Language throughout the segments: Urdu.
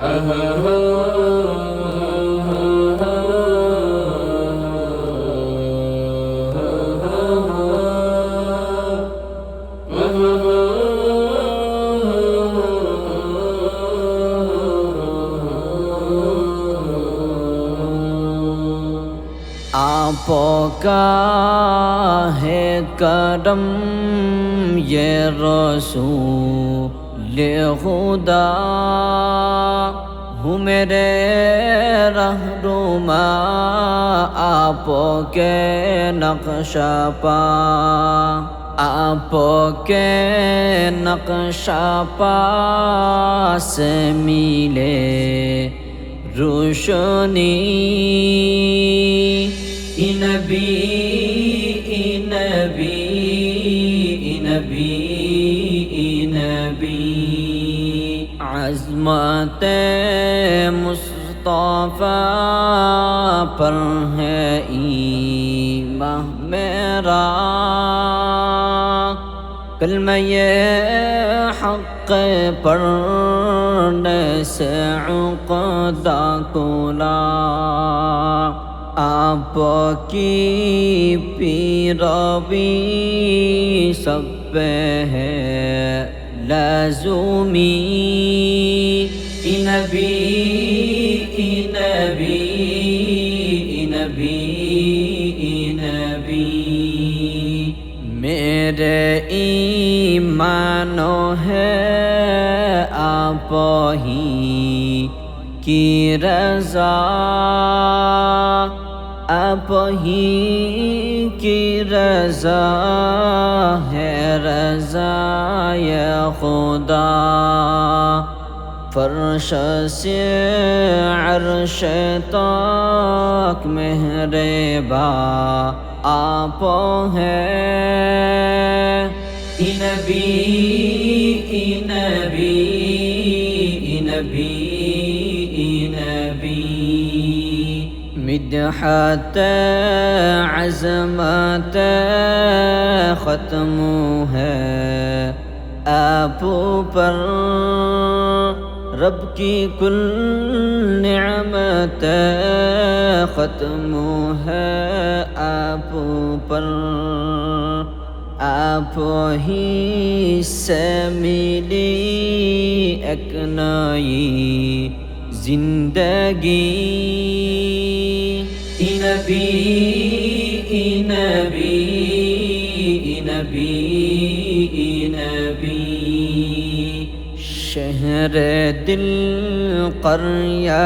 آپ کا ہے کرم یہ رسول خدا، ہوں میرے رہنما آپ کے نقش پا، آپ کے نقش پا سے ملے روشنی، نبی نبی نبی نبی، عظمت مصطفیٰ پر ہے ایمان میرا، کلمہ حق پڑھنے سے عقدہ کھلا، آپ کی پیروی سب پہ ہے لازمی، نبی نبی نبی نبی، میرے ایمانو ہے آپ ہی کی رضا، آپ ہی کی رضا ہے رضا یا خدا، فرش سے عرش تک مہرباں آپ ہیں، نبی نبی نبی نبی، مدحت عظمت ختم ہے آپ پر، رب کی کل نعمت ختم ہے آپ پر، آپ ہی سے ملی ایک نئی زندگی، نبی نبی نبی نبی، شہر دل قریہ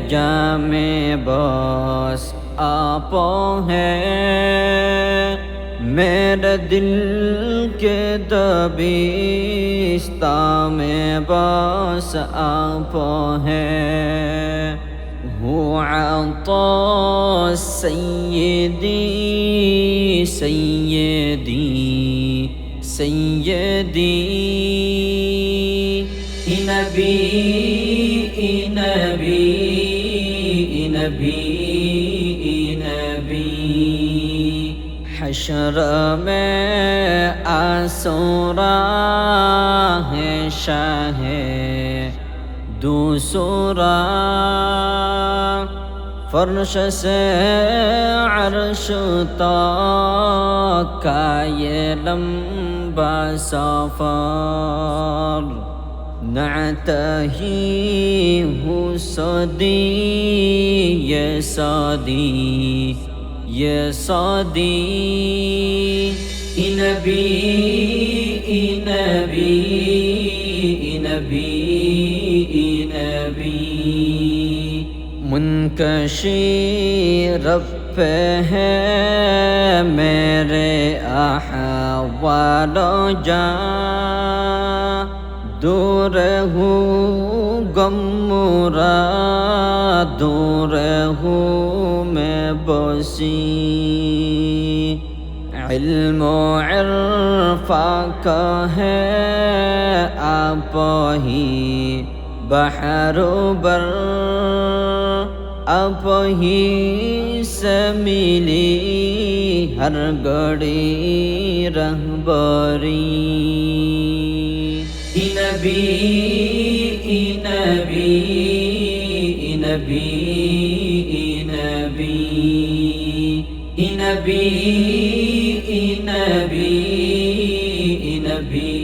جامع بس آپ ہیں، میرے دل کے دبستان میں بس آپ ہیں، ہو عطا سیدی سیدی سیدی، نبی نبی نبی نبی، حشر میں آسورا ہے شاہ دوسرا، فرش سے عرش تک کا یہ لمبا سفر، نعت ہی ہو صدی یہ صدی یہ صدی، نبی نبی نبی نبی، منکشی رب پہ ہے میرے احوال جاں، دور ہوں غم مراد دور ہوں میں بسی، علم و عرفاں کا ہے آپ ہی بحر و بر، آپ ہی سے ملی ہر گھڑی رہبری، نبی نبی